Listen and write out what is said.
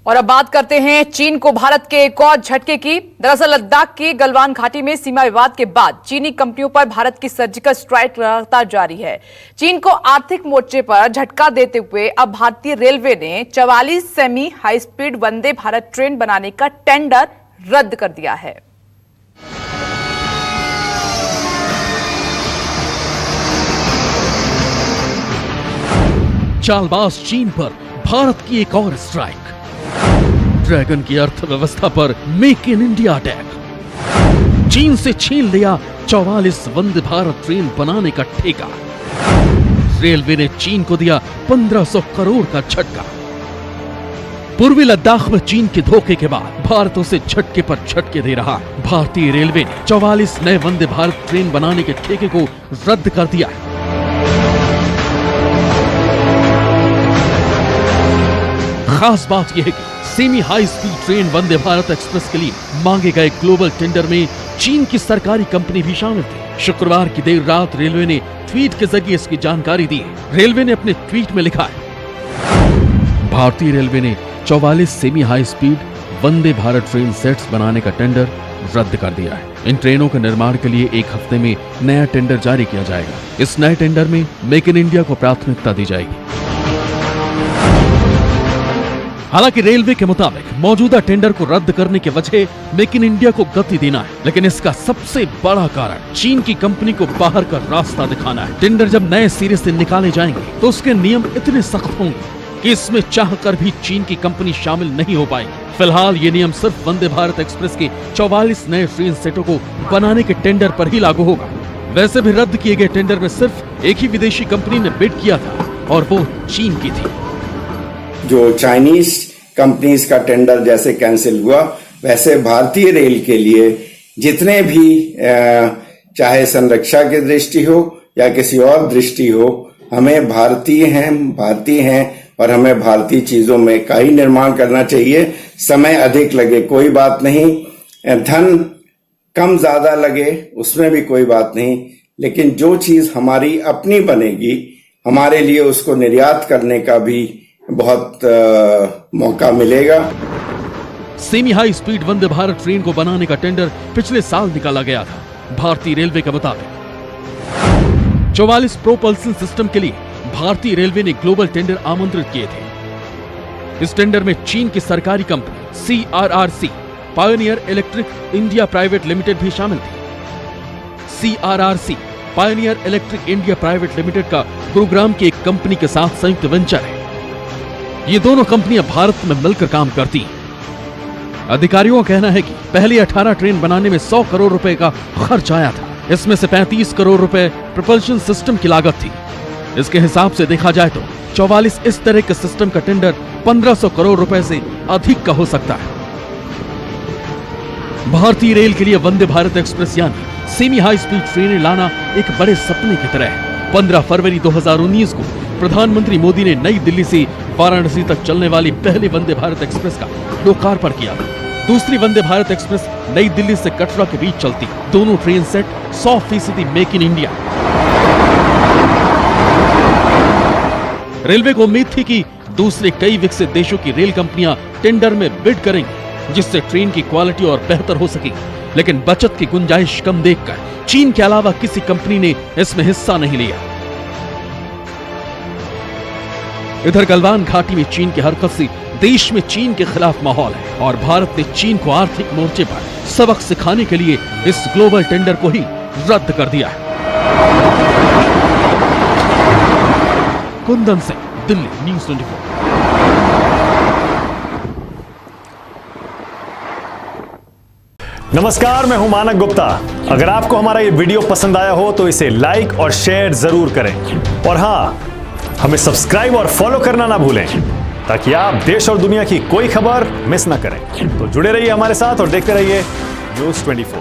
और अब बात करते हैं चीन को भारत के एक और झटके की। दरअसल लद्दाख की गलवान घाटी में सीमा विवाद के बाद चीनी कंपनियों पर भारत की सर्जिकल स्ट्राइक लगातार जारी है। चीन को आर्थिक मोर्चे पर झटका देते हुए अब भारतीय रेलवे ने 44 semi high speed Vande Bharat train बनाने का टेंडर रद्द कर दिया है। चालबाज चीन पर भारत की एक और स्ट्राइक। ड्रैगन की अर्थव्यवस्था पर मेक इन इंडिया अटैक। चीन से छीन लिया 44 वंदे भारत ट्रेन बनाने का ठेका। रेलवे ने चीन को दिया 1500 करोड़ का झटका। पूर्वी लद्दाख में चीन के धोखे के बाद भारत उसे झटके पर झटके दे रहा है। भारतीय रेलवे ने 44 नए वंदे भारत ट्रेन बनाने के ठेके को रद्द कर दिया है। खास बात यह है कि semi high speed train Vande Bharat express के लिए मांगे गए ग्लोबल टेंडर में चीन की सरकारी कंपनी भी शामिल थी। शुक्रवार की देर रात रेलवे ने ट्वीट के जरिए इसकी जानकारी दी है। रेलवे ने अपने ट्वीट में लिखा है, भारतीय रेलवे ने 44 semi high speed Vande Bharat train sets बनाने का टेंडर रद्द कर दिया है। इन ट्रेनों के निर्माण के लिए एक हफ्ते में नया टेंडर जारी किया जाएगा। इस नए टेंडर में मेक इन इंडिया को प्राथमिकता दी जाएगी। हालांकि रेलवे के मुताबिक मौजूदा टेंडर को रद्द करने की वजह मेक इन इंडिया को गति देना है, लेकिन इसका सबसे बड़ा कारण चीन की कंपनी को बाहर का रास्ता दिखाना है। टेंडर जब नए सिरे से निकाले जाएंगे तो उसके नियम इतने सख्त होंगे कि इसमें चाहकर भी चीन की कंपनी शामिल नहीं हो पाएगी। फिलहाल ये नियम सिर्फ वंदे भारत एक्सप्रेस के 44 नए ट्रेन सेटों को बनाने के टेंडर पर ही लागू होगा। वैसे भी रद्द किए गए टेंडर में सिर्फ एक ही विदेशी कंपनी ने बिड किया था और वो चीन की थी। जो चाइनीज कंपनीज का टेंडर जैसे कैंसिल हुआ, वैसे भारतीय रेल के लिए जितने भी चाहे संरक्षा की दृष्टि हो या किसी और दृष्टि हो, हमें भारतीय हैं और हमें भारतीय चीजों में का ही निर्माण करना चाहिए। समय अधिक लगे कोई बात नहीं, धन कम ज्यादा लगे उसमें भी कोई बात नहीं, लेकिन जो चीज हमारी अपनी बनेगी हमारे लिए उसको निर्यात करने का भी बहुत मौका मिलेगा। Semi high speed Vande Bharat train को बनाने का टेंडर पिछले साल निकाला गया था। भारतीय रेलवे के मुताबिक 44 प्रोपल्सन सिस्टम के लिए भारतीय रेलवे ने ग्लोबल टेंडर आमंत्रित किए थे। इस टेंडर में चीन की सरकारी company CRRC pioneer electric India private limited भी शामिल थी। CRRC pioneer electric India private limited का गुरुग्राम की एक कंपनी के साथ संयुक्त वेंचर है। ये दोनों कंपनियां भारत में मिलकर काम करती हैं। अधिकारियों का कहना है कि पहले 18 ट्रेन बनाने में 100 करोड़ रुपए का खर्च आया था। इसमें से 35 करोड़ रुपए प्रपल्शन सिस्टम की लागत थी। इसके हिसाब से देखा जाए तो 44 इस तरह के सिस्टम का टेंडर 1500 करोड़ रुपए से अधिक का हो सकता है। भारतीय रेल के लिए वंदे भारत एक्सप्रेस यानी सेमी हाई स्पीड ट्रेनें लाना एक बड़े सपने की तरह है। 15 फरवरी 2019 को प्रधानमंत्री मोदी ने नई दिल्ली से वाराणसी तक चलने वाली पहली वंदे भारत एक्सप्रेस का लोकार्पण किया। दूसरी वंदे भारत एक्सप्रेस नई दिल्ली से कटरा के बीच चलती। दोनों train set 100% make in India. Railway को उम्मीद थी कि दूसरे कई विकसित देशों की रेल कंपनियां टेंडर में बिड करेंगी, जिससे ट्रेन की क्वालिटी और बेहतर हो सकेगी। लेकिन बचत की गुंजाइश कम देखकर चीन के अलावा किसी कंपनी ने इसमें हिस्सा नहीं लिया। इधर गलवान घाटी में चीन की हरकत से देश में चीन के खिलाफ माहौल है और भारत ने चीन को आर्थिक मोर्चे पर सबक सिखाने के लिए इस ग्लोबल टेंडर को ही रद्द कर दिया है। कुंदन सिंह, दिल्ली, न्यूज़ 24। नमस्कार, मैं हूं मानक गुप्ता। अगर आपको हमारा ये वीडियो पसंद आया हो तो इसे लाइक और शेयर जरूर करें और हाँ, हमें सब्सक्राइब और फॉलो करना ना भूलें ताकि आप देश और दुनिया की कोई खबर मिस ना करें। तो जुड़े रहिए हमारे साथ और देखते रहिए न्यूज़ 24।